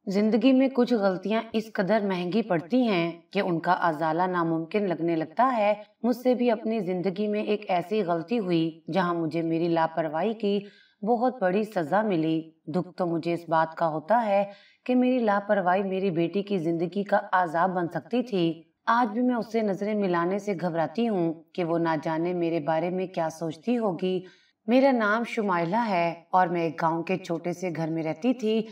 जिंदगी में कुछ गलतियां इस कदर महंगी पड़ती हैं कि उनका अजाला नामुमकिन लगने लगता है। मुझसे भी अपनी जिंदगी में एक ऐसी गलती हुई जहां मुझे मेरी लापरवाही की बहुत बड़ी सजा मिली। दुख तो मुझे इस बात का होता है कि मेरी लापरवाही मेरी बेटी की जिंदगी का आजाब बन सकती थी। आज भी मैं उससे नजरें मिलाने से घबराती हूँ कि वो ना जाने मेरे बारे में क्या सोचती होगी। मेरा नाम शुमाइला है और मैं एक गांव के छोटे से घर में रहती थी।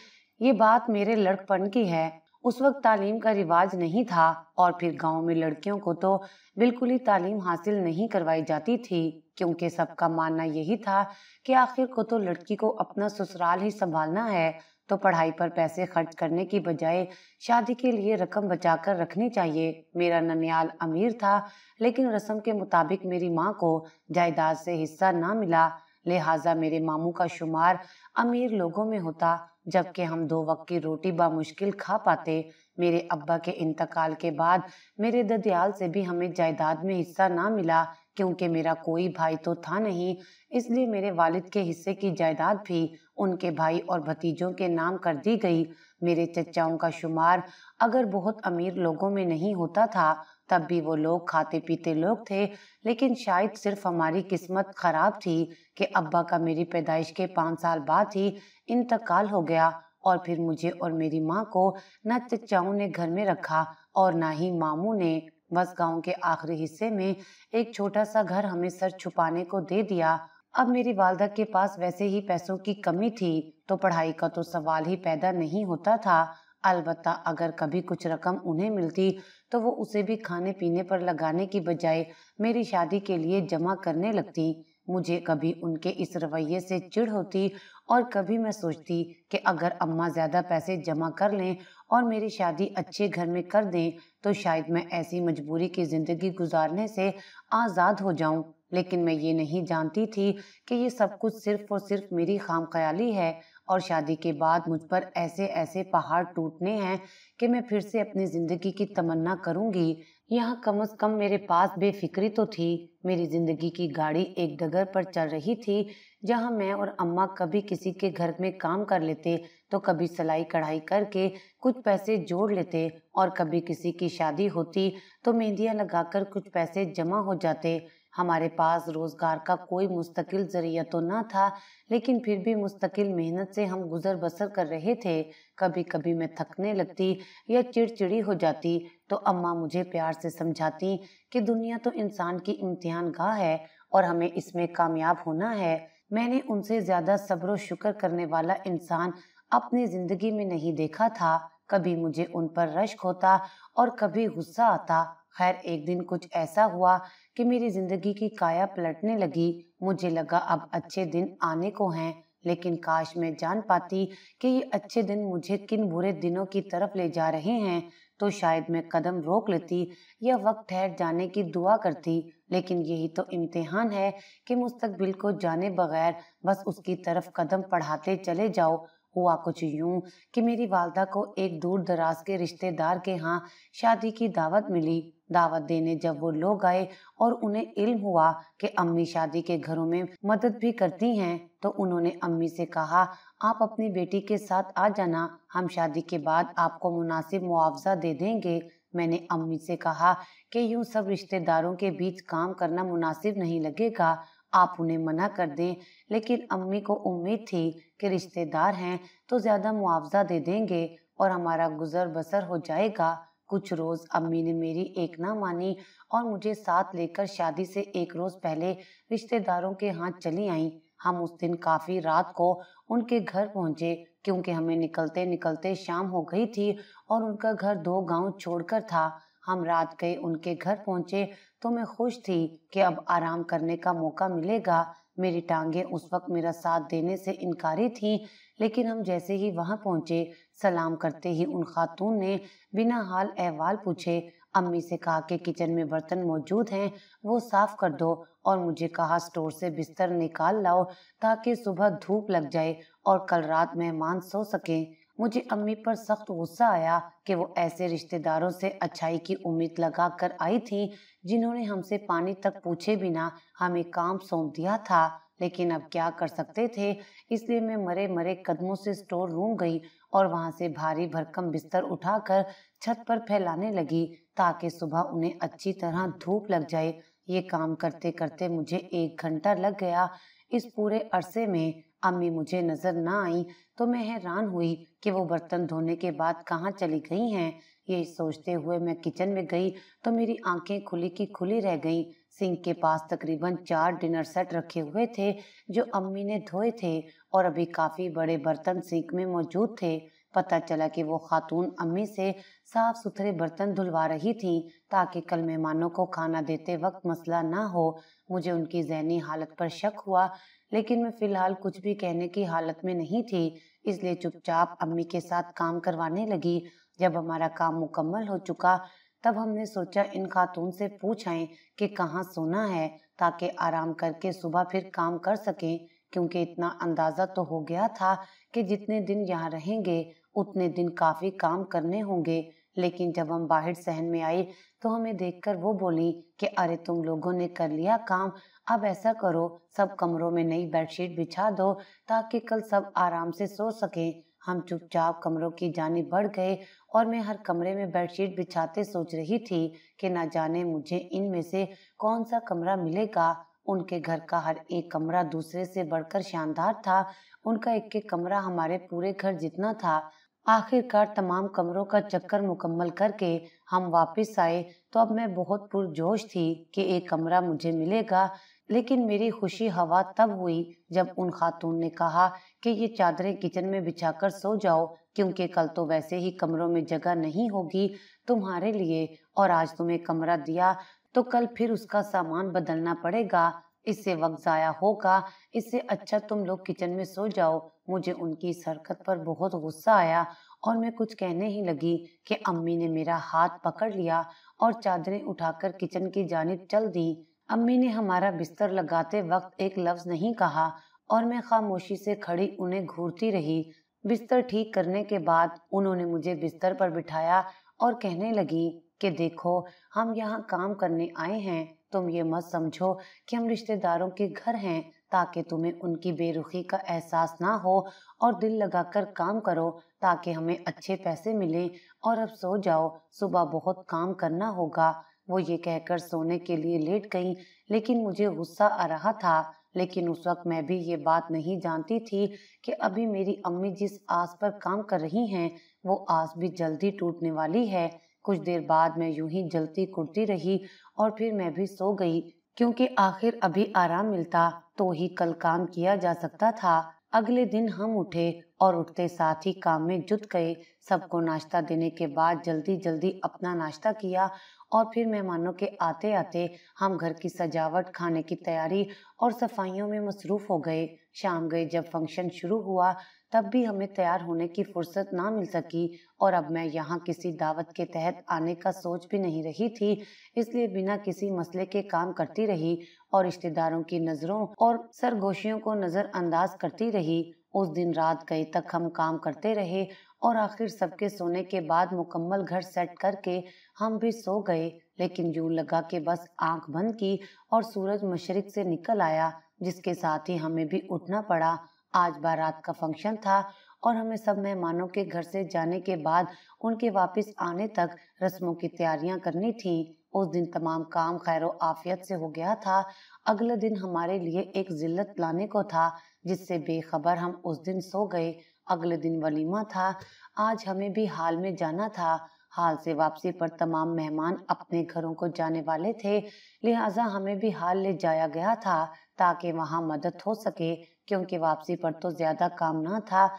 ये बात मेरे लड़कपन की है। उस वक्त तालीम का रिवाज नहीं था और फिर गांव में लड़कियों को तो बिल्कुल ही तालीम हासिल नहीं करवाई जाती थी, क्योंकि सबका मानना यही था कि आखिर को तो लड़की को अपना ससुराल ही संभालना है, तो पढ़ाई पर पैसे खर्च करने की बजाय शादी के लिए रकम बचाकर रखनी चाहिए। मेरा ननियाल अमीर था, लेकिन रस्म के मुताबिक मेरी माँ को जायदाद से हिस्सा ना मिला, लिहाजा मेरे मामू का शुमार अमीर लोगों में होता, जबकि हम दो वक्त की रोटी बामुश्किल खा पाते। मेरे अब्बा के इंतकाल के बाद मेरे ददियाल से भी हमें जायदाद में हिस्सा ना मिला, क्योंकि मेरा कोई भाई तो था नहीं, इसलिए मेरे वालिद के हिस्से की जायदाद भी उनके भाई और भतीजों के नाम कर दी गई। मेरे चचाओं का शुमार अगर बहुत अमीर लोगों में नहीं होता था, तब भी वो लोग खाते पीते लोग थे, लेकिन शायद सिर्फ हमारी किस्मत खराब थी कि अब्बा का मेरी पैदाइश के 5 साल बाद ही इंतकाल हो गया और फिर मुझे और मेरी माँ को न चचाओं ने घर में रखा और ना ही मामू ने। बस गांव के आखिरी हिस्से में एक छोटा सा घर हमें सर छुपाने को दे दिया। अब मेरी वालदा के पास वैसे ही पैसों की कमी थी, तो पढ़ाई का तो सवाल ही पैदा नहीं होता था। अलबत्ता अगर कभी कुछ रकम उन्हें मिलती तो वो उसे भी खाने पीने पर लगाने की बजाय मेरी शादी के लिए जमा करने लगती। मुझे कभी उनके इस रवैये से चिढ़ होती और कभी मैं सोचती कि अगर अम्मा ज्यादा पैसे जमा कर लें और मेरी शादी अच्छे घर में कर दें तो शायद मैं ऐसी मजबूरी की जिंदगी गुजारने से आजाद हो जाऊं। लेकिन मैं ये नहीं जानती थी कि ये सब कुछ सिर्फ और सिर्फ मेरी खामख्याली है और शादी के बाद मुझ पर ऐसे ऐसे पहाड़ टूटने हैं कि मैं फिर से अपनी जिंदगी की तमन्ना करूंगी। यहाँ कम से कम मेरे पास बेफिक्री तो थी। मेरी जिंदगी की गाड़ी एक डगर पर चल रही थी, जहाँ मैं और अम्मा कभी किसी के घर में काम कर लेते तो कभी सिलाई कढ़ाई करके कुछ पैसे जोड़ लेते और कभी किसी की शादी होती तो मेहंदियां लगाकर कुछ पैसे जमा हो जाते। हमारे पास रोजगार का कोई मुस्तकिल जरिया तो ना था, लेकिन फिर भी मुस्तकिल मेहनत से हम गुजर बसर कर रहे थे। कभी कभी मैं थकने लगती या चिड़चिड़ी हो जाती तो अम्मा मुझे प्यार से समझाती कि दुनिया तो इंसान की इम्तिहान गाह है और हमें इसमें कामयाब होना है। मैंने उनसे ज्यादा सब्र और शुक्र करने वाला इंसान अपनी जिंदगी में नहीं देखा था। कभी मुझे उन पर रश्क होता और कभी गुस्सा आता। खैर, एक दिन कुछ ऐसा हुआ कि मेरी जिंदगी की काया पलटने लगी। मुझे लगा अब अच्छे दिन आने को हैं, लेकिन काश मैं जान पाती कि ये अच्छे दिन मुझे किन बुरे दिनों की तरफ ले जा रहे हैं, तो शायद मैं कदम रोक लेती या वक्त ठहर जाने की दुआ करती। लेकिन यही तो इम्तिहान है कि मुस्तकबिल को जाने बगैर बस उसकी तरफ कदम बढ़ाते चले जाओ। हुआ कुछ यूं कि मेरी वालदा को एक दूर दराज के रिश्तेदार के यहाँ शादी की दावत मिली। दावत देने जब वो लोग आए और उन्हें इल्म हुआ कि अम्मी शादी के घरों में मदद भी करती हैं, तो उन्होंने अम्मी से कहा, आप अपनी बेटी के साथ आ जाना, हम शादी के बाद आपको मुनासिब मुआवजा दे देंगे। मैंने अम्मी से कहा कि यूं सब रिश्तेदारों के बीच काम करना मुनासिब नहीं लगेगा, आप उन्हें मना कर दें। लेकिन अम्मी को उम्मीद थी कि रिश्तेदार हैं तो ज्यादा मुआवजा दे देंगे और हमारा गुजर बसर हो जाएगा। कुछ रोज अम्मी ने मेरी एक ना मानी और मुझे साथ लेकर शादी से एक रोज पहले रिश्तेदारों के हाथ चली आईं। हम उस दिन काफी रात को उनके घर पहुंचे, क्योंकि हमें निकलते निकलते शाम हो गई थी और उनका घर 2 गांव छोड़कर था। हम रात गए उनके घर पहुंचे तो मैं खुश थी कि अब आराम करने का मौका मिलेगा। मेरी टांगे उस वक्त मेरा साथ देने से इनकारी थीं, लेकिन हम जैसे ही वहां पहुंचे, सलाम करते ही उन खातून ने बिना हाल अहवाल पूछे अम्मी से कहा कि किचन में बर्तन मौजूद हैं, वो साफ कर दो, और मुझे कहा स्टोर से बिस्तर निकाल लाओ ताकि सुबह धूप लग जाए और कल रात मेहमान सो सकें। मुझे अम्मी पर सख्त गुस्सा आया कि वो ऐसे रिश्तेदारों से अच्छाई की उम्मीद लगा कर आई थी जिन्होंने हमसे पानी तक पूछे बिना हमें काम सौंप दिया था। लेकिन अब क्या कर सकते थे, इसलिए मैं मरे मरे कदमों से स्टोर रूम गई और वहां से भारी भरकम बिस्तर उठाकर छत पर फैलाने लगी ताकि सुबह उन्हें अच्छी तरह धूप लग जाए। ये काम करते करते मुझे 1 घंटा लग गया। इस पूरे अरसे में अम्मी मुझे नजर ना आई तो मैं हैरान हुई कि वो बर्तन धोने के बाद कहाँ चली गई हैं। ये सोचते हुए मैं किचन में गई तो मेरी आंखें खुली की खुली रह गईं। सिंक के पास तकरीबन 4 डिनर सेट रखे हुए थे जो अम्मी ने धोए थे और अभी काफी बड़े बर्तन सिंक में मौजूद थे। पता चला कि वो खातून अम्मी से साफ सुथरे बर्तन धुलवा रही थी ताकि कल मेहमानों को खाना देते वक्त मसला ना हो। मुझे उनकी ज़हनी हालत पर शक हुआ, लेकिन मैं फिलहाल कुछ भी कहने की हालत में नहीं थी, इसलिए चुपचाप अम्मी के साथ काम करवाने लगी। जब हमारा काम मुकम्मल हो चुका तब हमने सोचा इन खातून से पूछ आएं कि कहाँ सोना है ताकि आराम करके सुबह फिर काम कर सकें, क्योंकि इतना अंदाजा तो हो गया था कि जितने दिन यहाँ रहेंगे उतने दिन काफी काम करने होंगे। लेकिन जब हम बाहर सहन में आए तो हमें देखकर वो बोली कि अरे तुम लोगों ने कर लिया काम, अब ऐसा करो सब कमरों में नई बेडशीट बिछा दो ताकि कल सब आराम से सो सकें। हम चुपचाप कमरों की जानिब बढ़ गए और मैं हर कमरे में बेडशीट बिछाते सोच रही थी कि न जाने मुझे इनमें से कौन सा कमरा मिलेगा। उनके घर का हर एक कमरा दूसरे से बढ़कर शानदार था। उनका एक एक कमरा हमारे पूरे घर जितना था। आखिरकार तमाम कमरों का चक्कर मुकम्मल करके हम वापस आए तो अब मैं बहुत पुरजोश थी कि एक कमरा मुझे मिलेगा। लेकिन मेरी खुशी हवा तब हुई जब उन खातून ने कहा कि ये चादरें किचन में बिछाकर सो जाओ, क्योंकि कल तो वैसे ही कमरों में जगह नहीं होगी तुम्हारे लिए, और आज तुम्हें कमरा दिया तो कल फिर उसका सामान बदलना पड़ेगा, इससे वक्त जाया होगा। इससे अच्छा तुम लोग किचन में सो जाओ। मुझे उनकी इस हरकत पर बहुत गुस्सा आया और मैं कुछ कहने ही लगी कि अम्मी ने मेरा हाथ पकड़ लिया और चादरें उठाकर किचन की जानिब चल दी। अम्मी ने हमारा बिस्तर लगाते वक्त एक लफ्ज नहीं कहा और मैं खामोशी से खड़ी उन्हें घूरती रही। बिस्तर ठीक करने के बाद उन्होंने मुझे बिस्तर पर बिठाया और कहने लगी कि देखो, हम यहाँ काम करने आए हैं, तुम ये मत समझो कि हम रिश्तेदारों के घर हैं, ताकि तुम्हें उनकी बेरुखी का एहसास ना हो, और दिल लगाकर काम करो ताकि हमें अच्छे पैसे मिलें। और अब सो जाओ, सुबह बहुत काम करना होगा। वो ये कहकर सोने के लिए लेट गईं, लेकिन मुझे गुस्सा आ रहा था। लेकिन उस वक्त मैं भी ये बात नहीं जानती थी कि अभी मेरी अम्मी जिस आस पर काम कर रही हैं वो आस भी जल्दी टूटने वाली है। कुछ देर बाद मैं यूं ही जलती कुड़ती रही और फिर मैं भी सो गई, क्योंकि आखिर अभी आराम मिलता तो ही कल काम किया जा सकता था। अगले दिन हम उठे और उठते साथ ही काम में जुट गए। सबको नाश्ता देने के बाद जल्दी जल्दी अपना नाश्ता किया और फिर मेहमानों के आते आते हम घर की सजावट, खाने की तैयारी और सफाइयों में मसरूफ हो गए। शाम गए जब फंक्शन शुरू हुआ तब भी हमें तैयार होने की फुर्सत ना मिल सकी, और अब मैं यहाँ किसी दावत के तहत आने का सोच भी नहीं रही थी, इसलिए बिना किसी मसले के काम करती रही और रिश्तेदारों की नजरों और सरगोशियों को नजरअंदाज करती रही। उस दिन रात गए तक हम काम करते रहे और आखिर सबके सोने के बाद मुकम्मल घर सेट करके हम भी सो गए। लेकिन यूं लगा कि बस आंख बंद की और सूरज मशरिक से निकल आया, जिसके साथ ही हमें भी उठना पड़ा। आज बारात का फंक्शन था और हमें सब मेहमानों के घर से जाने के बाद उनके वापस आने तक रस्मों की तैयारियां करनी थी। उस दिन तमाम काम खैरो आफियत से हो गया था। अगले दिन हमारे लिए एक जिल्लत लाने को था, जिससे बेखबर हम उस दिन सो गए। अगले दिन वलीमा था। आज हमें भी हाल में जाना था। हाल से वापसी पर तमाम मेहमान अपने घरों को जाने वाले थे, लिहाजा हमें भी हाल ले जाया गया था ताकि वहां मदद हो सके, क्योंकि वापसी पर तो ज्यादा काम ना था।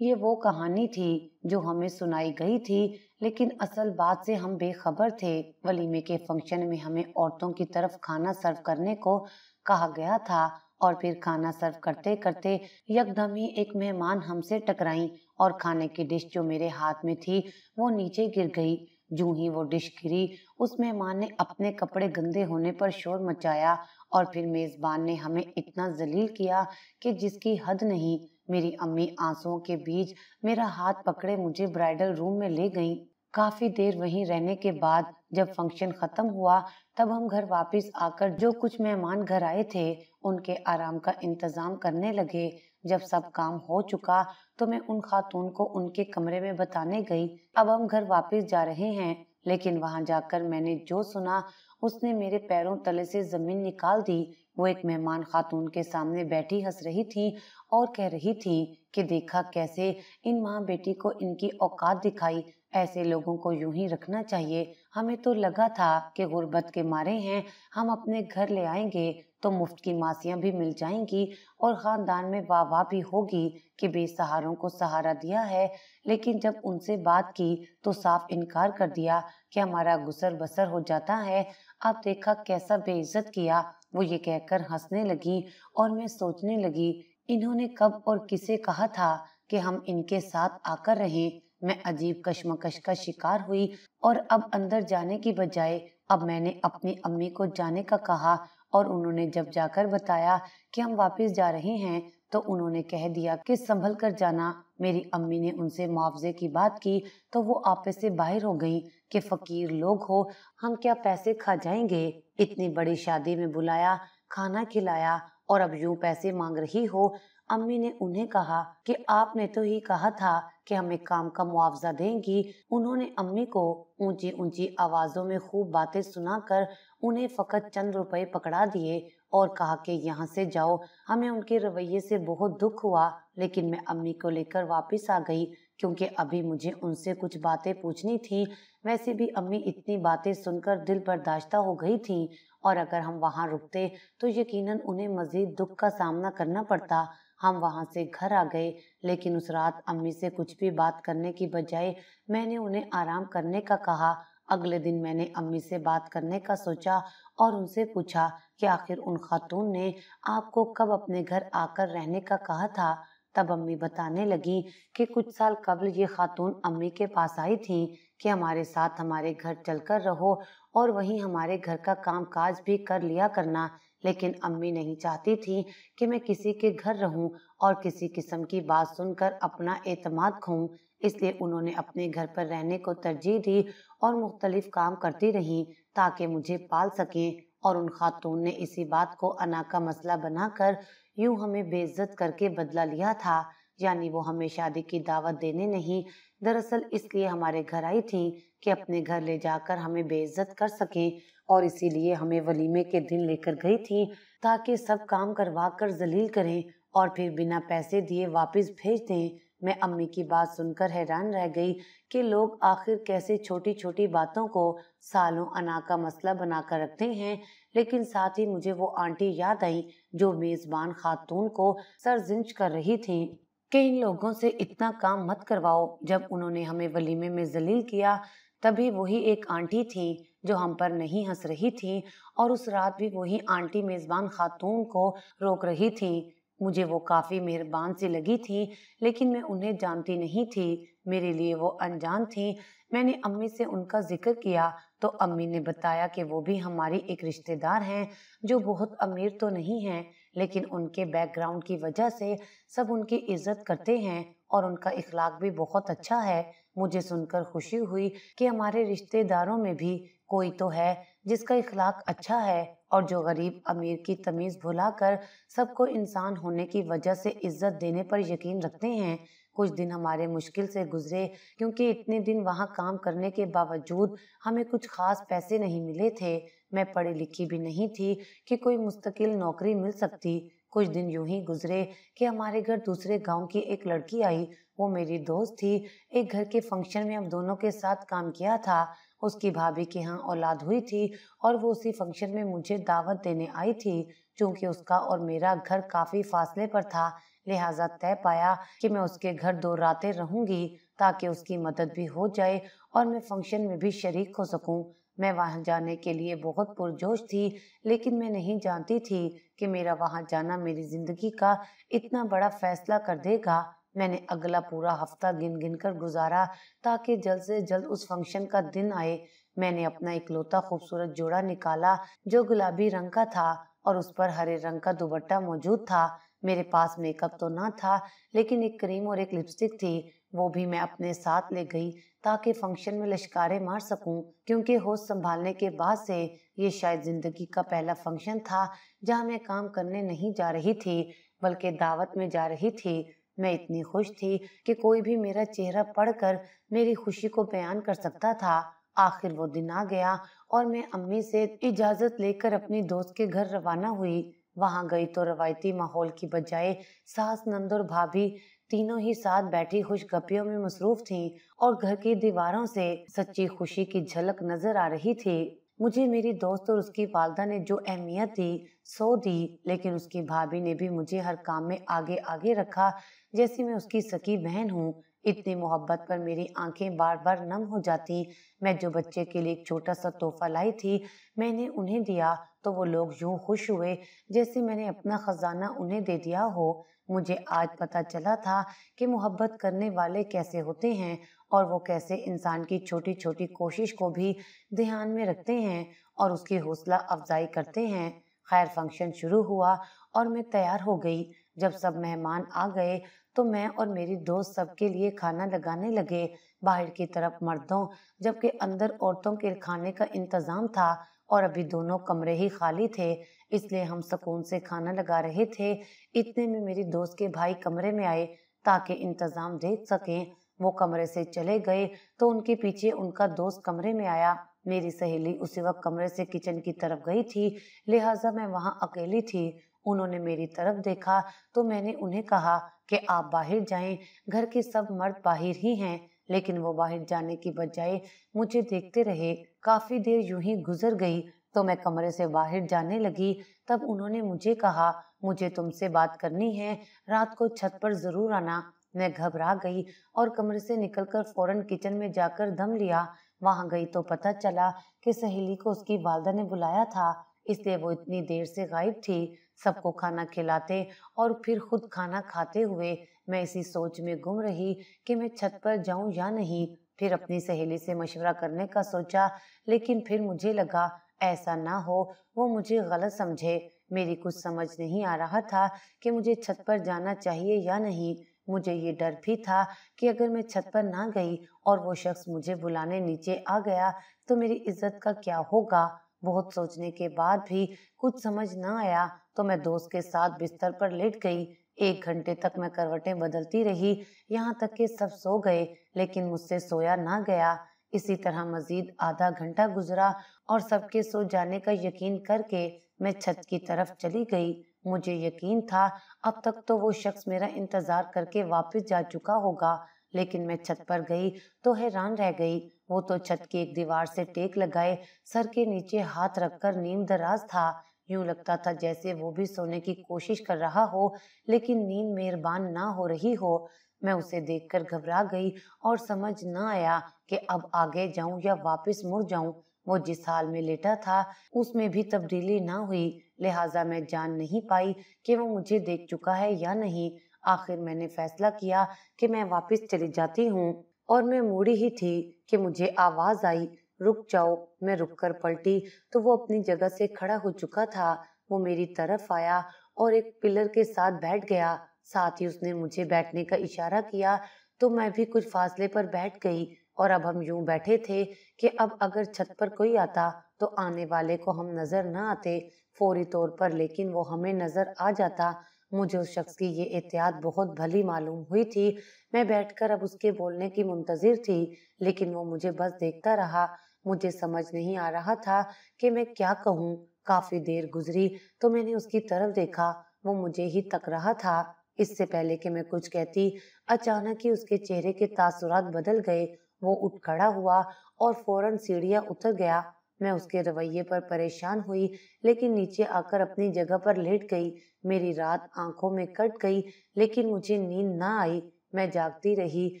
ये वो कहानी थी जो हमें सुनाई गई थी, लेकिन असल बात से हम बेखबर थे। वलीमे के फंक्शन में हमें औरतों की तरफ खाना सर्व करने को कहा गया था और फिर खाना सर्व करते करते यकदम ही एक मेहमान हमसे टकराई और खाने की डिश जो मेरे हाथ में थी वो नीचे गिर गई। जूं ही वो डिश गिरी, उस मेहमान ने अपने कपड़े गंदे होने पर शोर मचाया और फिर मेजबान ने हमें इतना जलील किया कि जिसकी हद नहीं। मेरी अम्मी आंसुओं के बीच मेरा हाथ पकड़े मुझे ब्राइडल रूम में ले गईं। काफी देर वहीं रहने के बाद जब फंक्शन खत्म हुआ तब हम घर वापस आकर जो कुछ मेहमान घर आए थे उनके आराम का इंतजाम करने लगे। जब सब काम हो चुका तो मैं उन खातून को उनके कमरे में बताने गई। अब हम घर वापस जा रहे हैं, लेकिन वहां जाकर मैंने जो सुना उसने मेरे पैरों तले से जमीन निकाल दी। वो एक मेहमान खातून के सामने बैठी हंस रही थी और कह रही थी कि देखा कैसे इन माँ बेटी को इनकी औकात दिखाई, ऐसे लोगों को यूं ही रखना चाहिए। हमें तो लगा था कि गुर्बत के मारे हैं, हम अपने घर ले आएंगे तो मुफ्त की मासियां भी मिल जाएंगी और खानदान में वाह वाह भी होगी कि बेसहारों को सहारा दिया है। लेकिन जब उनसे बात की तो साफ इनकार कर दिया कि हमारा गुसर बसर हो जाता है। अब देखा कैसा बेइज्जत किया। वो ये कहकर हंसने लगी और मैं सोचने लगी, इन्होंने कब और किसे कहा था कि हम इनके साथ आकर रहें। मैं अजीब कश्मकश का शिकार हुई और अब अंदर जाने की बजाय अब मैंने अपनी अम्मी को जाने का कहा और उन्होंने जब जाकर बताया कि हम वापस जा रहे हैं तो उन्होंने कह दिया कि संभल कर जाना। मेरी अम्मी ने उनसे मुआवजे की बात की तो वो आपस से बाहर हो गई कि फकीर लोग हो, हम क्या पैसे खा जाएंगे, इतनी बड़ी शादी में बुलाया, खाना खिलाया और अब यूं पैसे मांग रही हो। अम्मी ने उन्हें कहा कि आपने तो ही कहा था कि हमें काम का मुआवजा देंगी। उन्होंने अम्मी को ऊंची ऊंची आवाजों में खूब बातें सुनाकर उन्हें फकत चंद रुपए पकड़ा दिए और कहा कि यहाँ से जाओ। हमें उनके रवैये से बहुत दुख हुआ, लेकिन मैं अम्मी को लेकर वापस आ गई क्योंकि अभी मुझे उनसे कुछ बातें पूछनी थी। वैसे भी अम्मी इतनी बातें सुनकर दिल बर्दाश्त हो गई थी और अगर हम वहाँ रुकते तो यकीनन उन्हें मजीद दुख का सामना करना पड़ता। हम वहाँ से घर आ गए, लेकिन उस रात अम्मी से कुछ भी बात करने की बजाय मैंने उन्हें आराम करने का कहा। अगले दिन मैंने अम्मी से बात करने का सोचा और उनसे पूछा कि आखिर उन खातून ने आपको कब अपने घर आकर रहने का कहा था। तब अम्मी बताने लगी कि कुछ साल कबल ये खातून अम्मी के पास आई थी कि हमारे साथ हमारे घर चलकर रहो और वहीं हमारे घर का काम काज भी कर लिया करना। लेकिन अम्मी नहीं चाहती थी कि मैं किसी के घर रहूं और किसी किस्म की बात सुनकर अपना एतमाद खोऊं, इसलिए उन्होंने अपने घर पर रहने को तरजीह दी और मुख्तलिफ काम करती रहीं ताकि मुझे पाल सकें। और उन खातून ने इसी बात को अना का मसला बनाकर यूं हमें बेइज्जत करके बदला लिया था। यानी वो हमें शादी की दावत देने नहीं, दरअसल इसलिए हमारे घर आई थी कि अपने घर ले जाकर हमें बेइज्जत कर सकें और इसीलिए हमें वलीमे के दिन लेकर गई थी ताकि सब काम करवा कर जलील करें और फिर बिना पैसे दिए वापस भेज दें। मैं अम्मी की बात सुनकर हैरान रह गई कि लोग आखिर कैसे छोटी छोटी बातों को सालों अना का मसला बनाकर रखते हैं। लेकिन साथ ही मुझे वो आंटी याद आई जो मेजबान खातून को सरजिंज कर रही थी कि इन लोगों से इतना काम मत करवाओ। जब उन्होंने हमें वलीमे में जलील किया तभी वही एक आंटी थी जो हम पर नहीं हंस रही थी और उस रात भी वही आंटी मेजबान खातून को रोक रही थी। मुझे वो काफी मेहरबान सी लगी थी, लेकिन मैं उन्हें जानती नहीं थी, मेरे लिए वो अनजान थी। मैंने अम्मी से उनका जिक्र किया तो अम्मी ने बताया कि वो भी हमारी एक रिश्तेदार हैं जो बहुत अमीर तो नहीं हैं, लेकिन उनके बैकग्राउंड की वजह से सब उनकी इज्जत करते हैं और उनका इखलाक भी बहुत अच्छा है। मुझे सुनकर खुशी हुई कि हमारे रिश्तेदारों में भी कोई तो है जिसका इखलाक अच्छा है और जो गरीब अमीर की तमीज भुलाकर सबको इंसान होने की वजह से इज्जत देने पर यकीन रखते हैं। कुछ दिन हमारे मुश्किल से गुजरे क्योंकि इतने दिन वहाँ काम करने के बावजूद हमें कुछ खास पैसे नहीं मिले थे। मैं पढ़ी लिखी भी नहीं थी कि कोई मुस्तकिल नौकरी मिल सकती। कुछ दिन यूं ही गुजरे कि हमारे घर दूसरे गांव की एक लड़की आई। वो मेरी दोस्त थी। एक घर के फंक्शन में हम दोनों के साथ काम किया था। उसकी भाभी के यहाँ औलाद हुई थी और वो उसी फंक्शन में मुझे दावत देने आई थी। चूंकि उसका और मेरा घर काफी फासले पर था, लिहाजा तय पाया कि मैं उसके घर 2 रातें रहूंगी ताकि उसकी मदद भी हो जाए और मैं फंक्शन में भी शरीक हो सकूं। मैं वहां जाने के लिए बहुत पुरजोश थी, लेकिन मैं नहीं जानती थी कि मेरा वहां जाना मेरी जिंदगी का इतना बड़ा फैसला कर देगा। मैंने अगला पूरा हफ्ता गिन गिन कर गुजारा ताकि जल्द से जल्द उस फंक्शन का दिन आए। मैंने अपना इकलौता खूबसूरत जोड़ा निकाला जो गुलाबी रंग का था और उस पर हरे रंग का दुपट्टा मौजूद था। मेरे पास मेकअप तो ना था, लेकिन एक क्रीम और एक लिपस्टिक थी, वो भी मैं अपने साथ ले गई ताकि फंक्शन में लश्कारे मार सकूं, क्योंकि होश संभालने के बाद से ये शायद जिंदगी का पहला फंक्शन था जहां मैं काम करने नहीं जा रही थी। बल्कि दावत में जा रही थी। मैं इतनी खुश थी कि कोई भी मेरा चेहरा पढ़कर मेरी खुशी को बयान कर सकता था। आखिर वो दिन आ गया और मैं अम्मी से इजाजत लेकर अपनी दोस्त के घर रवाना हुई। वहां गई तो रवायती माहौल की बजाय सास, नंद और भाभी तीनों ही साथ बैठी खुशगपियों में मसरूफ थीं और घर की दीवारों से सच्ची खुशी की झलक नजर आ रही थी। मुझे मेरी दोस्त और उसकी वालदा ने जो अहमियत दी सो दी, लेकिन उसकी भाभी ने भी मुझे हर काम में आगे आगे रखा, जैसी मैं उसकी सकी बहन हूँ। इतनी मोहब्बत पर मेरी आंखें बार बार नम हो जाती। मैं जो बच्चे के लिए एक छोटा सा तोहफा लाई थी, मैंने उन्हें दिया तो वो लोग यूं खुश हुए जैसे मैंने अपना खजाना उन्हें दे दिया हो। मुझे आज पता चला था कि मोहब्बत करने वाले कैसे होते हैं और वो कैसे इंसान की छोटी छोटी कोशिश को भी ध्यान में रखते हैं और उसकी हौसला अफजाई करते हैं। खैर, फंक्शन शुरू हुआ और मैं तैयार हो गई। जब सब मेहमान आ गए तो मैं और मेरी दोस्त सबके लिए खाना लगाने लगे। बाहर की तरफ मर्दों, जबकि अंदर औरतों के खाने का इंतजाम था और अभी दोनों कमरे ही खाली थे, इसलिए हम सुकून से खाना लगा रहे थे। इतने में मेरी दोस्त के भाई कमरे में आए ताकि इंतजाम देख सकें। वो कमरे से चले गए तो उनके पीछे उनका दोस्त कमरे में आया। मेरी सहेली उसी वक्त कमरे से किचन की तरफ गई थी, लिहाजा मैं वहां अकेली थी। उन्होंने मेरी तरफ देखा तो मैंने उन्हें कहा कि आप बाहर जाएं, घर के सब मर्द बाहर ही हैं। लेकिन वो बाहर जाने की बजाय मुझे देखते रहे। काफी देर यूं ही गुजर गई तो मैं कमरे से बाहर जाने लगी। तब उन्होंने मुझे कहा, मुझे तुमसे बात करनी है, रात को छत पर जरूर आना। मैं घबरा गई और कमरे से निकलकर फौरन किचन में जाकर दम लिया। वहां गई तो पता चला कि सहेली को उसकी वालदा ने बुलाया था, इसलिए वो इतनी देर से गायब थी। सबको खाना खिलाते और फिर खुद खाना खाते हुए मैं इसी सोच में गुम रही कि मैं छत पर जाऊं या नहीं। फिर अपनी सहेली से मशवरा करने का सोचा, लेकिन फिर मुझे लगा ऐसा ना हो वो मुझे गलत समझे। मेरी कुछ समझ नहीं आ रहा था कि मुझे छत पर जाना चाहिए या नहीं। मुझे ये डर भी था कि अगर मैं छत पर ना गई और वो शख्स मुझे बुलाने नीचे आ गया तो मेरी इज्जत का क्या होगा। बहुत सोचने के बाद भी कुछ समझ ना आया तो मैं दोस्त के साथ बिस्तर पर लेट गई। 1 घंटे तक मैं करवटें बदलती रही, यहाँ तक कि सब सो गए, लेकिन मुझसे सोया ना गया। इसी तरह मजीद आधा घंटा गुजरा और सबके सो जाने का यकीन करके मैं छत की तरफ चली गई। मुझे यकीन था अब तक तो वो शख्स मेरा इंतजार करके वापस जा चुका होगा, लेकिन मैं छत पर गई तो हैरान रह गई। वो तो छत की एक दीवार से टेक लगाए सर के नीचे हाथ रखकर नींद दराज था। यूं लगता था जैसे वो भी सोने की कोशिश कर रहा हो, लेकिन नींद मेहरबान ना हो रही हो। मैं उसे देखकर घबरा गई और समझ ना आया कि अब आगे जाऊं या वापस मुड़ जाऊं। वो जिस हाल में लेटा था उसमें भी तब्दीली ना हुई, लिहाजा मैं जान नहीं पाई कि वो मुझे देख चुका है या नहीं। आखिर मैंने फैसला किया कि मैं वापस चली जाती हूँ और मैं मुड़ी ही थी कि मुझे आवाज आई, रुक जाओ। मैं रुककर पलटी तो वो अपनी जगह से खड़ा हो चुका था। वो मेरी तरफ आया और एक पिलर के साथ बैठ गया। साथ ही उसने मुझे बैठने का इशारा किया तो मैं भी कुछ फासले पर बैठ गई। और अब हम यूं बैठे थे कि अब अगर छत पर कोई आता तो आने वाले को हम नजर न आते फौरी तौर पर, लेकिन वो हमें नजर आ जाता। मुझे उस शख्स की ये एहतियात बहुत भली मालूम हुई थी। मैं बैठकर अब उसके बोलने की मुंतजिर थी, लेकिन वो मुझे बस देखता रहा। मुझे समझ नहीं आ रहा था कि मैं क्या कहूँ। काफी देर गुजरी तो मैंने उसकी तरफ देखा, वो मुझे ही तक रहा था। इससे पहले कि मैं कुछ कहती, अचानक ही उसके चेहरे के तासुरात बदल गए। वो उठ खड़ा हुआ और फौरन सीढ़ियां उतर गया। मैं उसके रवैये पर परेशान हुई, लेकिन नीचे आकर अपनी जगह पर लेट गई। मेरी रात आंखों में कट गई, लेकिन मुझे नींद ना आई। मैं जागती रही,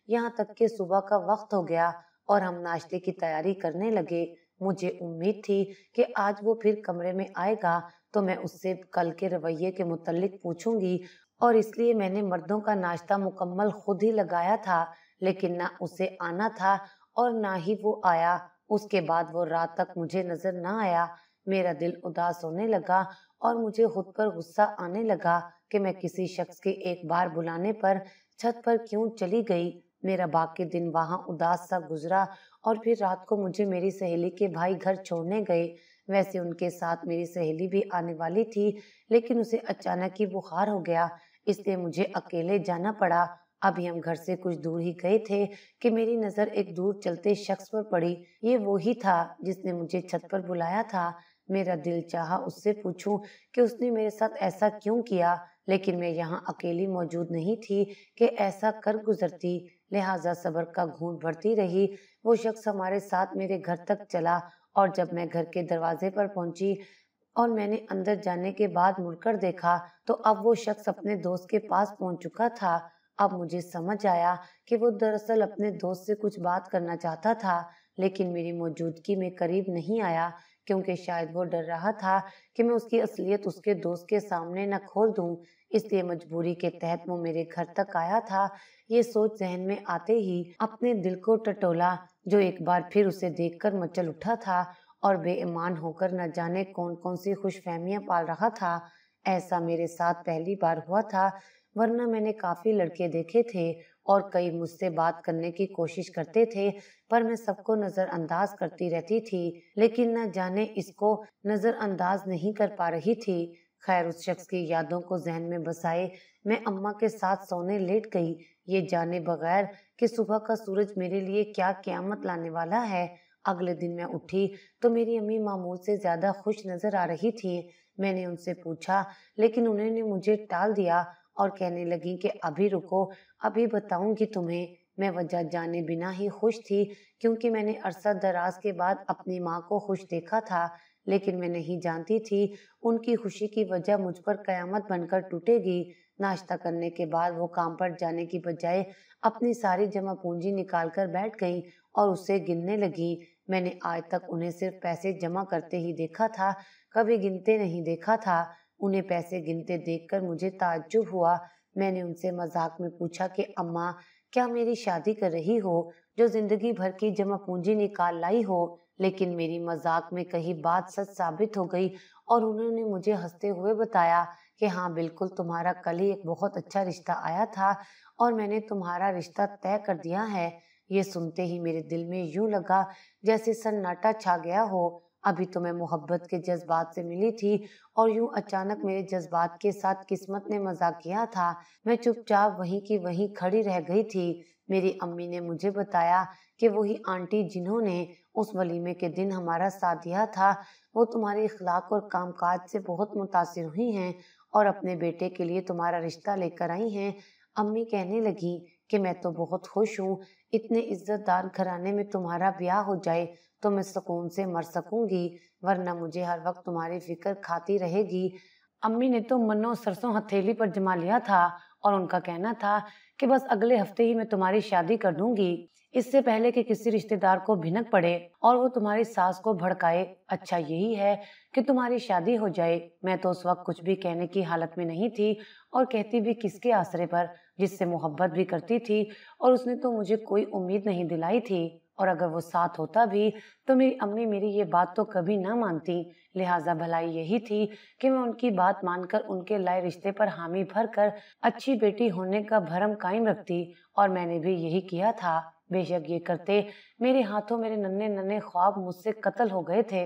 यहाँ तक कि सुबह का वक्त हो गया और हम नाश्ते की तैयारी करने लगे। मुझे उम्मीद थी कि आज वो फिर कमरे में आएगा तो मैं उससे कल के रवैये के मुतल्लिक पूछूंगी, और इसलिए मैंने मर्दों का नाश्ता मुकम्मल खुद ही लगाया था। लेकिन ना उसे आना था और ना ही वो आया। उसके बाद वो रात तक मुझे नजर ना आया। मेरा दिल उदास होने लगा और मुझे खुद पर गुस्सा आने लगा कि मैं किसी शख्स के एक बार बुलाने पर छत पर क्यों चली गई। मेरा बाकी दिन वहां उदास सा गुजरा और फिर रात को मुझे मेरी सहेली के भाई घर छोड़ने गए। वैसे उनके साथ मेरी सहेली भी आने वाली थी, लेकिन उसे अचानक ही बुखार हो गया, इसलिए मुझे अकेले जाना पड़ा। अभी हम घर से कुछ दूर ही गए थे कि मेरी नजर एक दूर चलते शख्स पर पड़ी। ये वो ही था जिसने मुझे छत पर बुलाया था। मेरा दिल चाहा उससे पूछूं कि उसने मेरे साथ ऐसा क्यों किया, लेकिन मैं यहाँ अकेली मौजूद नहीं थी कि ऐसा कर गुजरती, लिहाजा सब्र का घूंट भरती रही। वो शख्स हमारे साथ मेरे घर तक चला और जब मैं घर के दरवाजे पर पहुंची और मैंने अंदर जाने के बाद मुड़कर देखा तो अब वो शख्स अपने दोस्त के पास पहुंच चुका था। अब मुझे समझ आया कि वो दरअसल अपने दोस्त से कुछ बात करना चाहता था, लेकिन मेरी मौजूदगी में करीब नहीं आया, क्योंकि शायद वो डर रहा था कि मैं उसकी असलियत उसके दोस्त के सामने न खोल दूं। इसलिए मजबूरी के तहत वो मेरे घर तक आया था। ये सोच जहन में आते ही अपने दिल को टटोला, जो एक बार फिर उसे देखकर मचल उठा था और बेईमान होकर न जाने कौन कौन सी खुशफहमियां पाल रहा था। ऐसा मेरे साथ पहली बार हुआ था, वरना मैंने काफी लड़के देखे थे और कई मुझसे बात करने की कोशिश करते थे, पर मैं सबको नजरअंदाज करती रहती थी, लेकिन न जाने इसको नजरअंदाज नहीं कर पा रही थी। खैर, उस शख्स की यादों को जहन में बसाए मैं अम्मा के साथ सोने लेट गई, ये जाने बगैर कि सुबह का सूरज मेरे लिए क्या क़यामत लाने वाला है। अगले दिन मैं उठी तो मेरी अम्मी मामूल से ज्यादा खुश नजर आ रही थी। मैंने उनसे पूछा, लेकिन उन्होंने मुझे टाल दिया और कहने लगी कि अभी रुको, अभी बताऊंगी तुम्हें। मैं वजह जाने बिना ही खुश थी, क्योंकि मैंने अरसा दराज के बाद अपनी माँ को खुश देखा था, लेकिन मैं नहीं जानती थी उनकी खुशी की वजह मुझ पर कयामत बनकर टूटेगी। नाश्ता करने के बाद वो काम पर जाने की बजाय अपनी सारी जमा पूंजी निकाल कर बैठ गईं और उसे गिनने लगी। मैंने आज तक उन्हें सिर्फ पैसे जमा करते ही देखा था, कभी गिनते नहीं देखा था। उन्हें पैसे गिनते देखकर मुझे ताज्जुब हुआ। मैंने उनसे मजाक में पूछा कि अम्मा, क्या मेरी शादी कर रही हो, जो जिंदगी भर की जमा पूंजी निकाल लाई हो? लेकिन मेरी मजाक में कही बात सच साबित हो गई और उन्होंने मुझे हंसते हुए बताया कि हाँ बिल्कुल, तुम्हारा कल ही एक बहुत अच्छा रिश्ता आया था और मैंने तुम्हारा रिश्ता तय कर दिया है। ये सुनते ही मेरे दिल में यूं लगा जैसे सन्नाटा छा गया हो। अभी तो मैं मोहब्बत के जज्बात से मिली थी और यूं अचानक मेरे जज्बात के साथ किस्मत ने मजाक किया था। मैं चुपचाप वहीं की वहीं खड़ी रह गई थी। मेरी अम्मी ने मुझे बताया कि वही आंटी जिन्होंने उस वलीमे के दिन हमारा साथ दिया था, वो तुम्हारे इखलाक और कामकाज से बहुत मुतासिर हुई हैं और अपने बेटे के लिए तुम्हारा रिश्ता लेकर आई हैं। अम्मी कहने लगी कि मैं तो बहुत खुश हूँ, इतने इज्जतदार घराने में तुम्हारा ब्याह हो जाए तो मैं सुकून से मर सकूंगी, वरना मुझे हर वक्त तुम्हारी फिक्र खाती रहेगी। अम्मी ने तो मन्नो सरसों हथेली पर जमा लिया था और उनका कहना था कि बस अगले हफ्ते ही मैं तुम्हारी शादी कर दूंगी, इससे पहले कि किसी रिश्तेदार को भिनक पड़े और वो तुम्हारी सास को भड़काए। अच्छा यही है कि तुम्हारी शादी हो जाए। मैं तो उस वक्त कुछ भी कहने की हालत में नहीं थी और कहती भी किसके आसरे पर, जिससे मोहब्बत भी करती थी, और उसने तो मुझे कोई उम्मीद नहीं दिलाई थी, और अगर वो साथ होता भी तो मेरी अम्मी मेरी ये बात तो कभी ना मानती। लिहाजा भलाई यही थी कि मैं उनकी बात मानकर उनके लाए रिश्ते पर हामी भर कर अच्छी बेटी होने का भरम कायम रखती, और मैंने भी यही किया था। बेशक ये करते मेरे हाथों मेरे नन्हे नन्हे ख्वाब मुझसे कत्ल हो गए थे।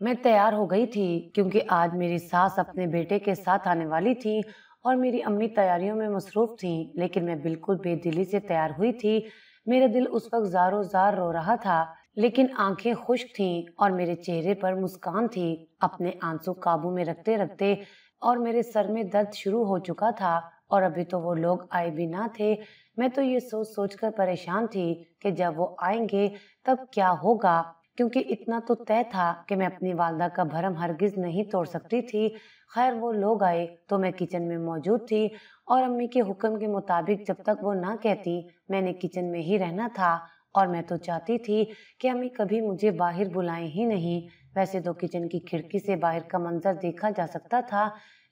मैं तैयार हो गई थी क्योंकि आज मेरी सास अपने बेटे के साथ आने वाली थी और मेरी अम्मी तैयारियों में मसरूफ थी, लेकिन मैं बिल्कुल बेदिली से तैयार हुई थी। मेरा दिल उस वक्त ज़ारो ज़ार रो रहा था, लेकिन आंखें खुश्क थीं और मेरे चेहरे पर मुस्कान थी। अपने आंसू काबू में रखते रखते और मेरे सर में दर्द शुरू हो चुका था और अभी तो वो लोग आए भी ना थे। मैं तो ये सोच सोच कर परेशान थी कि जब वो आएंगे तब क्या होगा, क्योंकि इतना तो तय था कि मैं अपनी वालदा का भरम हरगिज नहीं तोड़ सकती थी। खैर, वो लोग आए तो मैं किचन में मौजूद थी और अम्मी के हुक्म के मुताबिक जब तक वो ना कहती मैंने किचन में ही रहना था, और मैं तो चाहती थी कि अम्मी कभी मुझे बाहर बुलाएं ही नहीं। वैसे तो किचन की खिड़की से बाहर का मंजर देखा जा सकता था,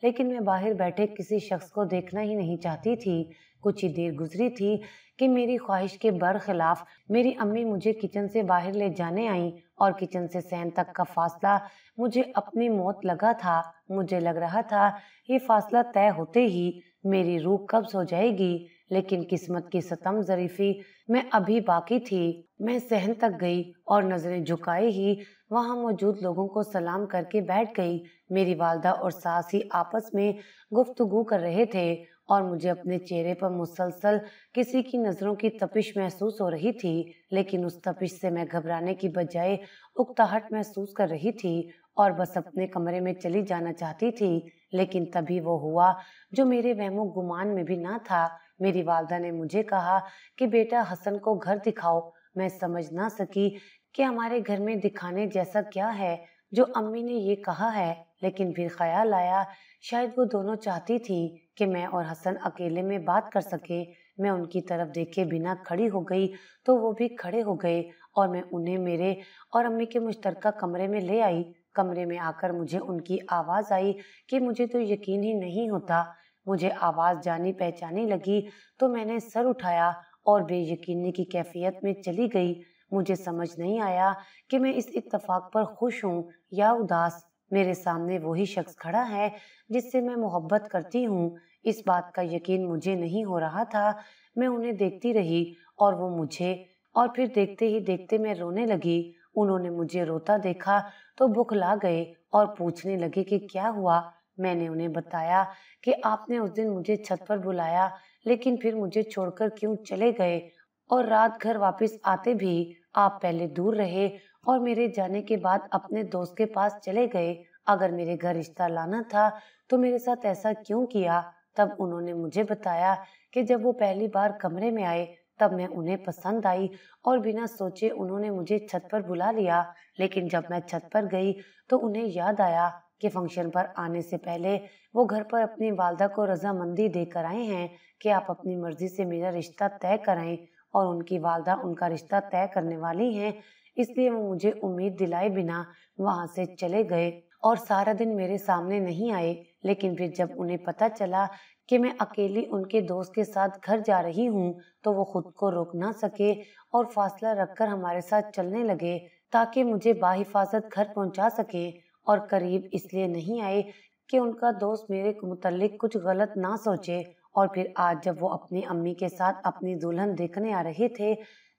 लेकिन मैं बाहर बैठे किसी शख्स को देखना ही नहीं चाहती थी। कुछ ही देर गुजरी थी कि मेरी ख्वाहिश के बरखिलाफ मेरी अम्मी मुझे किचन से बाहर ले जाने आई, और किचन से सहन तक का फासला मुझे अपनी मौत लगा था। मुझे लग रहा था ये फासला तय होते ही मेरी रूह कब्ज हो जाएगी, लेकिन किस्मत की सितम ज़रीफ़ी में अभी बाकी थी। मैं सहन तक गई और नज़रें झुकाए ही वहाँ मौजूद लोगों को सलाम करके बैठ गई। मेरी वालदा और सास ही आपस में गुफ्तगू कर रहे थे और मुझे अपने चेहरे पर मुसलसल किसी की नज़रों की तपिश महसूस हो रही थी, लेकिन उस तपिश से मैं घबराने की बजाय उकताहट महसूस कर रही थी और बस अपने कमरे में चली जाना चाहती थी। लेकिन तभी वो हुआ जो मेरे वहमो गुमान में भी ना था। मेरी वालदा ने मुझे कहा कि बेटा हसन को घर दिखाओ। मैं समझ ना सकी कि हमारे घर में दिखाने जैसा क्या है जो अम्मी ने ये कहा है, लेकिन फिर ख्याल आया शायद वो दोनों चाहती थी कि मैं और हसन अकेले में बात कर सके। मैं उनकी तरफ देखे बिना खड़ी हो गई तो वो भी खड़े हो गए और मैं उन्हें मेरे और अम्मी के मुश्तरका कमरे में ले आई। कमरे में आकर मुझे उनकी आवाज़ आई कि मुझे तो यकीन ही नहीं होता। मुझे आवाज़ जानी पहचानी लगी तो मैंने सर उठाया और बेयकीनी की कैफियत में चली गई। मुझे समझ नहीं आया कि मैं इस इत्तेफाक पर खुश हूँ या उदास। मेरे सामने वही शख्स खड़ा है जिससे मैं मोहब्बत करती हूँ। इस बात का यकीन मुझे नहीं हो रहा था। मैं उन्हें देखती रही और वो मुझे, और फिर देखते ही देखते मैं रोने लगी। उन्होंने मुझे रोता देखा तो बुखला गए और पूछने लगे कि क्या हुआ। मैंने उन्हें बताया कि आपने उस दिन मुझे छत पर बुलाया, लेकिन फिर मुझे छोड़कर क्यों चले गए और रात घर वापस आते भी आप पहले दूर रहे और मेरे जाने के बाद अपने दोस्त के पास चले गए। अगर मेरे घर रिश्ता लाना था तो मेरे साथ ऐसा क्यों किया। तब उन्होंने मुझे बताया कि जब वो पहली बार कमरे में आए तब मैं उन्हें पसंद आई और बिना सोचे उन्होंने मुझे छत पर बुला लिया। लेकिन जब मैं छत पर गई तो उन्हें याद आया कि फंक्शन पर आने से पहले वो घर पर अपनी वालदा को रजामंदी देकर आए हैं कि आप अपनी मर्जी से मेरा रिश्ता तय कराएं, और उनकी वालदा उनका रिश्ता तय करने वाली हैं। इसलिए वो मुझे उम्मीद दिलाए बिना वहां से चले गए और सारा दिन मेरे सामने नहीं आए। लेकिन फिर जब उन्हें पता चला कि मैं अकेली उनके दोस्त के साथ घर जा रही हूँ तो वो खुद को रोक ना सके और फासला रखकर हमारे साथ चलने लगे ताकि मुझे बाहिफाजत घर पहुँचा सके। और करीब इसलिए नहीं आए कि उनका दोस्त मेरे मुतल्लिक कुछ गलत ना सोचे। और फिर आज जब वो अपनी अम्मी के साथ अपनी दुल्हन देखने आ रहे थे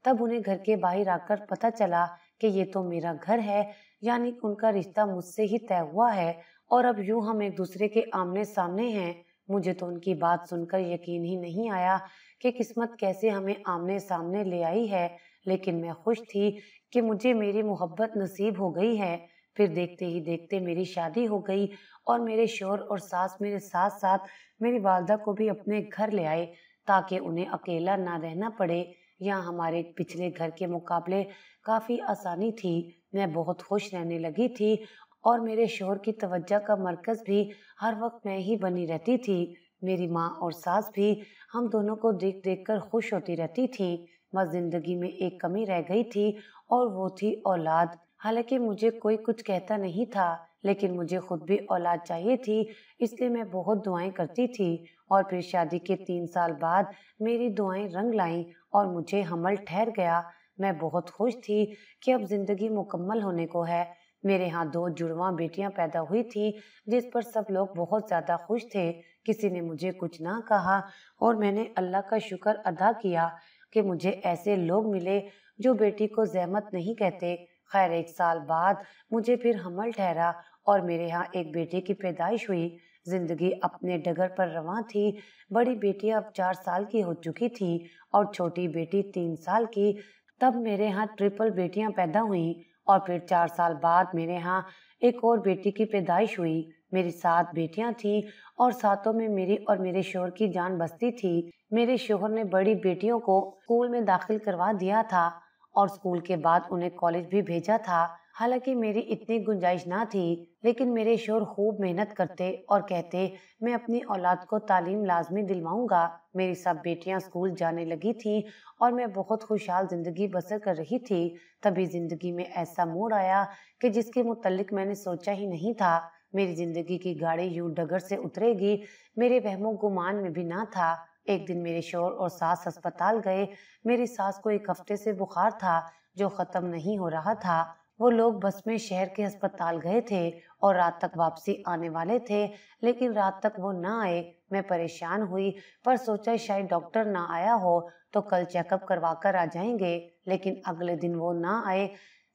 तब उन्हें घर के बाहर आकर पता चला कि ये तो मेरा घर है, यानी उनका रिश्ता मुझसे ही तय हुआ है और अब यूं हम एक दूसरे के आमने सामने हैं। मुझे तो उनकी बात सुनकर यकीन ही नहीं आया कि किस्मत कैसे हमें आमने सामने ले आई है, लेकिन मैं खुश थी कि मुझे मेरी मोहब्बत नसीब हो गई है। फिर देखते ही देखते मेरी शादी हो गई और मेरे शौहर और सास मेरे साथ साथ मेरी वालदा को भी अपने घर ले आए ताकि उन्हें अकेला ना रहना पड़े। यहाँ हमारे पिछले घर के मुकाबले काफ़ी आसानी थी। मैं बहुत खुश रहने लगी थी और मेरे शौहर की तवज्जो का मरकज़ भी हर वक्त मैं ही बनी रहती थी। मेरी माँ और सास भी हम दोनों को देख देख कर खुश होती रहती थी। बस जिंदगी में एक कमी रह गई थी और वो थी औलाद। हालांकि मुझे कोई कुछ कहता नहीं था, लेकिन मुझे खुद भी औलाद चाहिए थी, इसलिए मैं बहुत दुआएं करती थी। और फिर शादी के 3 साल बाद मेरी दुआएं रंग लाईं और मुझे हमल ठहर गया। मैं बहुत खुश थी कि अब जिंदगी मुकम्मल होने को है। मेरे यहाँ 2 जुड़वां बेटियां पैदा हुई थी जिस पर सब लोग बहुत ज्यादा खुश थे। किसी ने मुझे कुछ ना कहा और मैंने अल्लाह का शुक्र अदा किया कि मुझे ऐसे लोग मिले जो बेटी को ज़हमत नहीं कहते। खैर 1 साल बाद मुझे फिर हमल ठहरा और मेरे यहाँ एक बेटे की पैदाइश हुई। जिंदगी अपने डगर पर रवां थी। बड़ी बेटी अब 4 साल की हो चुकी थी और छोटी बेटी 3 साल की। तब मेरे यहाँ ट्रिपल बेटियां पैदा हुईं और फिर 4 साल बाद मेरे यहाँ एक और बेटी की पैदाइश हुई। मेरी 7 बेटियां थीं और सातों में मेरी और मेरे शौहर की जान बसती थी। मेरे शौहर ने बड़ी बेटियों को स्कूल में दाखिल करवा दिया था और स्कूल के बाद उन्हें कॉलेज भी भेजा था। हालांकि मेरी इतनी गुंजाइश ना थी, लेकिन मेरे शौहर खूब मेहनत करते और कहते मैं अपनी औलाद को तालीम लाजमी दिलवाऊंगा। मेरी सब बेटियां स्कूल जाने लगी थी और मैं बहुत खुशहाल जिंदगी बसर कर रही थी। तभी जिंदगी में ऐसा मोड़ आया कि जिसके मुतल्लिक मैंने सोचा ही नहीं था। मेरी जिंदगी की गाड़ी यूं डगर से उतरेगी मेरे वहमो गुमान में भी ना था। एक दिन मेरे शौहर और सास अस्पताल गए। मेरी सास को 1 हफ्ते से बुखार था जो खत्म नहीं हो रहा था। وہ لوگ بس میں شہر کے ہسپتال گئے تھے اور رات تک واپسی آنے والے تھے، لیکن رات تک وہ نہ آئے۔ میں پریشان ہوئی، پر سوچا شاید ڈاکٹر نہ آیا ہو تو کل چیک اپ کروا کر آ جائیں گے، لیکن اگلے دن وہ نہ آئے،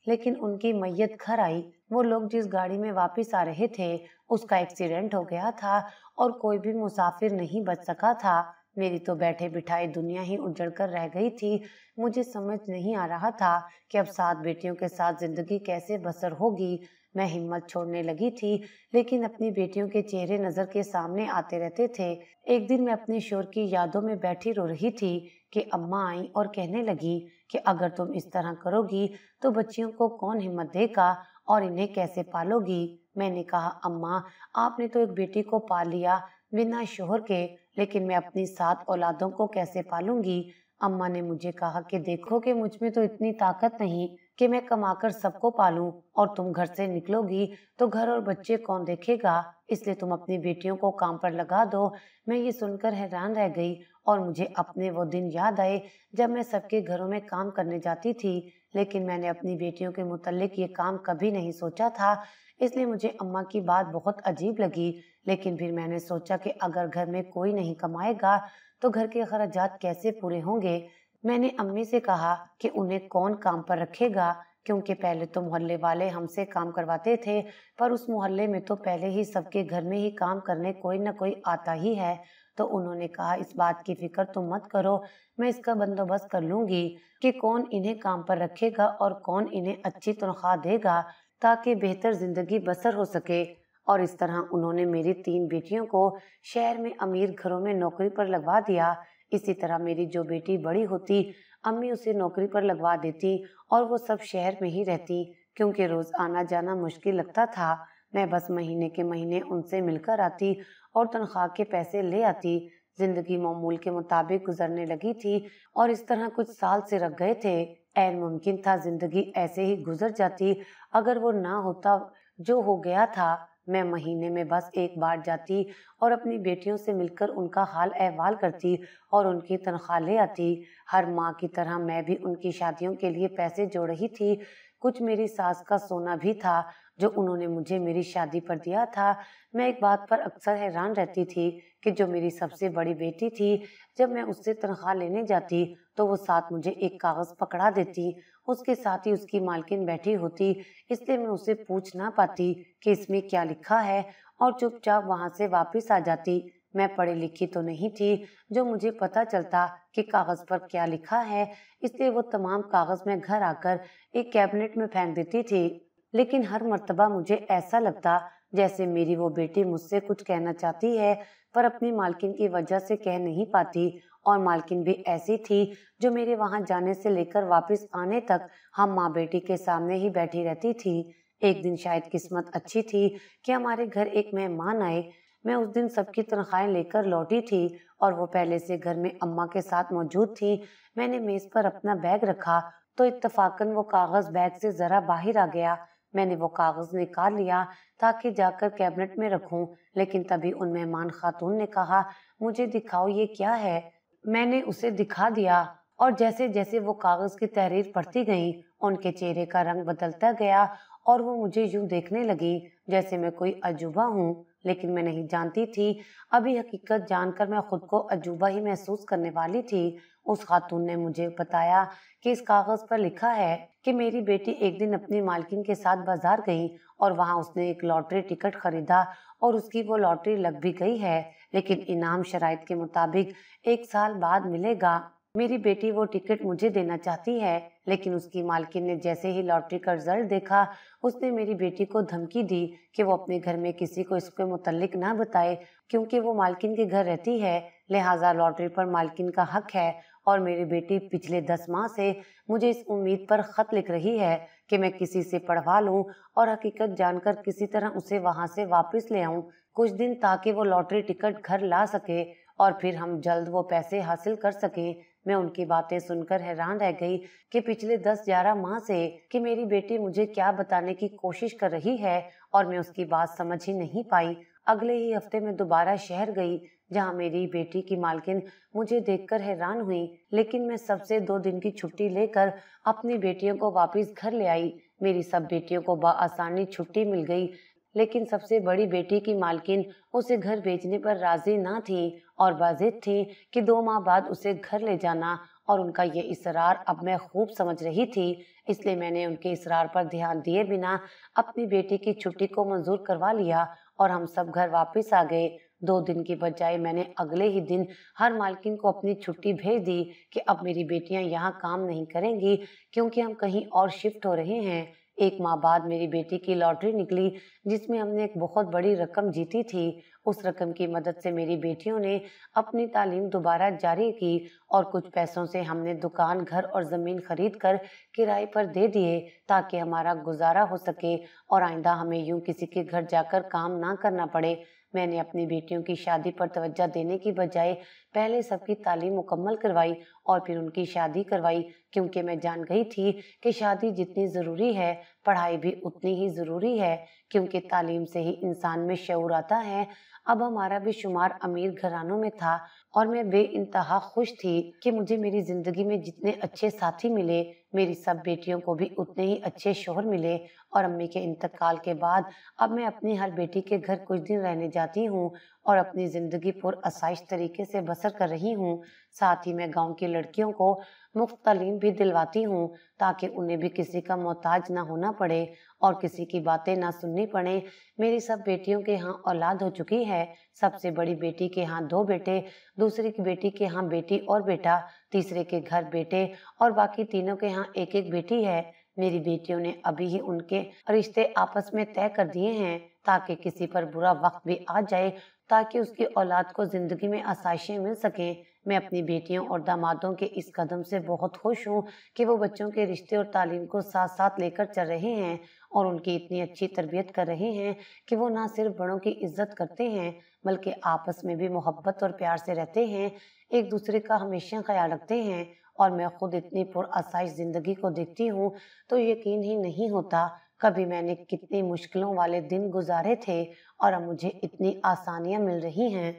لیکن ان کی میت گھر آئی۔ وہ لوگ جس گاڑی میں واپس آ رہے تھے اس کا ایکسیڈنٹ ہو گیا تھا اور کوئی بھی مسافر نہیں بچ سکا تھا۔ میری تو بیٹھے بٹھائے دنیا ہی اجڑ کر رہ گئی تھی۔ مجھے سمجھ نہیں آ رہا تھا کہ اب 7 بیٹیوں کے ساتھ زندگی کیسے بسر ہوگی۔ میں ہمت چھوڑنے لگی تھی، لیکن اپنی بیٹیوں کے چہرے نظر کے سامنے آتے رہتے تھے۔ ایک دن میں اپنے شوہر کی یادوں میں بیٹھی رو رہی تھی کہ اماں آئیں اور کہنے لگی کہ اگر تم اس طرح کرو گی تو بچیوں کو کون ہمت دے گا اور انہیں کیسے پالو گی؟ میں نے کہا اماں، آپ نے تو ایک بیٹی کو پال لیا بنا شوہر کے، لیکن میں اپنی 7 اولادوں کو کیسے پالوں گی؟ اماں نے مجھے کہا کہ دیکھو کہ مجھ میں تو اتنی طاقت نہیں کہ میں کما کر سب کو پالوں، اور تم گھر سے نکلو گی تو گھر اور بچے کون دیکھے گا؟ اس لیے تم اپنی بیٹیوں کو کام پر لگا دو۔ میں یہ سن کر حیران رہ گئی اور مجھے اپنے وہ دن یاد آئے جب میں سب کے گھروں میں کام کرنے جاتی تھی، لیکن میں نے اپنی بیٹیوں کے متعلق یہ کام کبھی نہیں سوچا تھا، اس لیے مجھے اماں کی بات بہت عجیب لگی۔ لیکن پھر میں نے سوچا کہ اگر گھر میں کوئی نہیں کمائے گا تو گھر کے اخراجات کیسے پورے ہوں گے؟ میں نے امی سے کہا کہ انہیں کون کام پر رکھے گا، کیونکہ پہلے تو محلے والے ہم سے کام کرواتے تھے، پر اس محلے میں تو پہلے ہی سب کے گھر میں ہی کام کرنے کوئی نہ کوئی آتا ہی ہے۔ تو انہوں نے کہا اس بات کی فکر تم مت کرو، میں اس کا بندوبست کر لوں گی کہ کون انہیں کام پر رکھے گا اور کون انہیں اچھی تنخواہ دے گا تاکہ بہتر زندگی بسر ہو سکے۔ اور اس طرح انہوں نے میری 3 بیٹیوں کو شہر میں امیر گھروں میں نوکری پر لگوا دیا۔ اسی طرح میری جو بیٹی بڑی ہوتی امی اسے نوکری پر لگوا دیتی اور وہ سب شہر میں ہی رہتی، کیونکہ روز آنا جانا مشکل لگتا تھا۔ میں بس مہینے کے مہینے ان سے مل کر آتی اور تنخواہ کے پیسے لے آتی۔ زندگی معمول کے مطابق گزرنے لگی تھی اور اس طرح کچھ سال سے رکھ گئے تھے۔ عین ممکن تھا زندگی ایسے ہی گزر جاتی اگر وہ نہ ہوتا جو ہو گیا تھا۔ میں مہینے میں بس ایک بار جاتی اور اپنی بیٹیوں سے مل کر ان کا حال احوال کرتی اور ان کی تنخواہ لے آتی۔ ہر ماں کی طرح میں بھی ان کی شادیوں کے لیے پیسے جوڑ رہی تھی۔ کچھ میری ساس کا سونا بھی تھا جو انہوں نے مجھے میری شادی پر دیا تھا۔ میں ایک بات پر اکثر حیران رہتی تھی کہ جو میری سب سے بڑی بیٹی تھی، جب میں اس سے تنخواہ لینے جاتی تو وہ ساتھ مجھے ایک کاغذ پکڑا دیتی، اس کے ساتھ ہی اس کی مالکن بیٹھی ہوتی، اس لیے میں اسے پوچھ نہ پاتی کہ اس میں کیا لکھا ہے اور چپ چاپ وہاں سے واپس آ جاتی۔ میں پڑھی لکھی تو نہیں تھی جو مجھے پتا چلتا کہ کاغذ پر کیا لکھا ہے، اس لیے وہ تمام کاغذ میں گھر آ کر ایک کیبنٹ میں پھینک دیتی تھی، لیکن ہر مرتبہ مجھے ایسا لگتا جیسے میری وہ بیٹی مجھ سے کچھ کہنا چاہتی ہے پر اپنی مالکن کی وجہ سے کہہ نہیں پاتی، اور مالکن بھی ایسی تھی جو میرے وہاں جانے سے لے کر واپس آنے تک ہم ماں بیٹی کے سامنے ہی بیٹھی رہتی تھی۔ ایک دن شاید قسمت اچھی تھی کہ ہمارے گھر ایک مہمان آئے۔ میں اس دن سب کی تنخواہیں لے کر لوٹی تھی اور وہ پہلے سے گھر میں اماں کے ساتھ موجود تھی۔ میں نے میز پر اپنا بیگ رکھا تو اتفاقاً وہ کاغذ بیگ سے ذرا باہر آ گیا۔ میں نے وہ کاغذ نکال لیا تاکہ جا کر کیبنٹ میں رکھوں، لیکن تبھی ان مہمان خاتون نے کہا مجھے دکھاؤ یہ کیا ہے۔ میں نے اسے دکھا دیا اور جیسے جیسے وہ کاغذ کی تحریر پڑھتی گئیں ان کے چہرے کا رنگ بدلتا گیا اور وہ مجھے یوں دیکھنے لگی جیسے میں کوئی عجوبہ ہوں، لیکن میں نہیں جانتی تھی ابھی حقیقت جان کر میں خود کو عجوبہ ہی محسوس کرنے والی تھی۔ اس خاتون نے مجھے بتایا کہ اس کاغذ پر لکھا ہے کہ میری بیٹی ایک دن اپنی مالکن کے ساتھ بازار گئی اور وہاں اس نے ایک لاٹری ٹکٹ خریدا اور اس کی وہ لاٹری لگ بھی گئی ہے، لیکن انعام شرائط کے مطابق 1 سال بعد ملے گا۔ میری بیٹی وہ ٹکٹ مجھے دینا چاہتی ہے، لیکن اس کی مالکن نے جیسے ہی لاٹری کا رزلٹ دیکھا اس نے میری بیٹی کو دھمکی دی کہ وہ اپنے گھر میں کسی کو اس کے متعلق نہ بتائے، کیونکہ وہ مالکن کے گھر رہتی ہے، لہٰذا لاٹری پر مالکن کا حق ہے۔ اور میری بیٹی پچھلے 10 ماہ سے مجھے اس امید پر خط لکھ رہی ہے کہ میں کسی سے پڑھوا لوں اور حقیقت جان کر کسی طرح اسے وہاں سے واپس لے آؤں کچھ دن، تاکہ وہ لاٹری ٹکٹ گھر لا سکے اور پھر ہم جلد وہ پیسے حاصل کر سکیں۔ میں ان کی باتیں سن کر حیران رہ گئی کہ پچھلے 10-11 ماہ سے کہ میری بیٹی مجھے کیا بتانے کی کوشش کر رہی ہے اور میں اس کی بات سمجھ ہی نہیں پائی۔ اگلے ہی ہفتے میں دوبارہ شہر گئی جہاں میری بیٹی کی مالکن مجھے دیکھ کر حیران ہوئی، لیکن میں سب سے 2 دن کی چھٹی لے کر اپنی بیٹیوں کو واپس گھر لے آئی۔ मेरी सब बेटियों को बआसानी छुट्टी मिल गई, लेकिन सबसे बड़ी बेटी की मालकिन उसे घर भेजने पर राजी ना थी और वाजिद थी कि 2 माह बाद उसे घर ले जाना। और उनका ये इसरार अब मैं खूब समझ रही थी, इसलिए मैंने उनके इसरार पर ध्यान दिए बिना अपनी बेटी की छुट्टी को मंजूर करवा लिया और हम सब घर वापस आ गए। 2 दिन की बजाय मैंने अगले ही दिन हर मालकिन को अपनी छुट्टी भेज दी कि अब मेरी बेटियां यहाँ काम नहीं करेंगी, क्योंकि हम कहीं और शिफ्ट हो रहे हैं। 1 माह बाद मेरी बेटी की लॉटरी निकली, जिसमें हमने एक बहुत बड़ी रकम जीती थी। उस रकम की मदद से मेरी बेटियों ने अपनी तालीम दोबारा जारी की और कुछ पैसों से हमने दुकान, घर और जमीन खरीद कर किराए पर दे दिए, ताकि हमारा गुजारा हो सके और आइंदा हमें यूं किसी के घर जाकर काम ना करना पड़े। मैंने अपनी बेटियों की शादी पर तवज्जो देने की बजाय पहले सबकी तालीम मुकम्मल करवाई और फिर उनकी शादी करवाई, क्योंकि मैं जान गई थी कि शादी जितनी ज़रूरी है, पढ़ाई भी उतनी ही ज़रूरी है, क्योंकि तालीम से ही इंसान में शऊर आता है। अब हमारा भी शुमार अमीर घरानों में था और मैं बेइंतहा खुश थी कि मुझे मेरी ज़िंदगी में जितने अच्छे साथी मिले, मेरी सब बेटियों को भी उतने ही अच्छे शौहर मिले। और अम्मी के इंतकाल के बाद अब मैं अपनी हर बेटी के घर कुछ दिन रहने जाती हूँ और अपनी ज़िंदगी पुरअसाइश तरीके से बसर कर रही हूँ। साथ ही मैं गांव की लड़कियों को मुफ्त तालीम भी दिलवाती हूँ, ताकि उन्हें भी किसी का मोहताज ना होना पड़े और किसी की बातें ना सुननी पड़े। मेरी सब बेटियों के यहाँ औलाद हो चुकी है। सबसे बड़ी बेटी के यहाँ 2 बेटे, दूसरी की बेटी के यहाँ बेटी और बेटा, तीसरे के घर बेटे और बाकी तीनों के यहाँ एक एक बेटी है। मेरी बेटियों ने अभी ही उनके रिश्ते आपस में तय कर दिए हैं, ताकि किसी पर बुरा वक्त भी आ जाए, ताकि उसकी औलाद को जिंदगी में आसाइशें मिल सकें। मैं अपनी बेटियों और दामादों के इस कदम से बहुत खुश हूँ कि वो बच्चों के रिश्ते और तालीम को साथ साथ लेकर चल रहे हैं और उनकी इतनी अच्छी तरबियत कर रहे हैं कि वो ना सिर्फ बड़ों की इज्जत करते हैं, बल्कि आपस में भी मोहब्बत और प्यार से रहते हैं, एक दूसरे का हमेशा ख्याल रखते हैं। और मैं खुद इतनी पुरअसाइश जिंदगी को देखती हूँ तो यकीन ही नहीं होता कभी मैंने कितनी मुश्किलों वाले दिन गुजारे थे और अब मुझे इतनी आसानियां मिल रही हैं।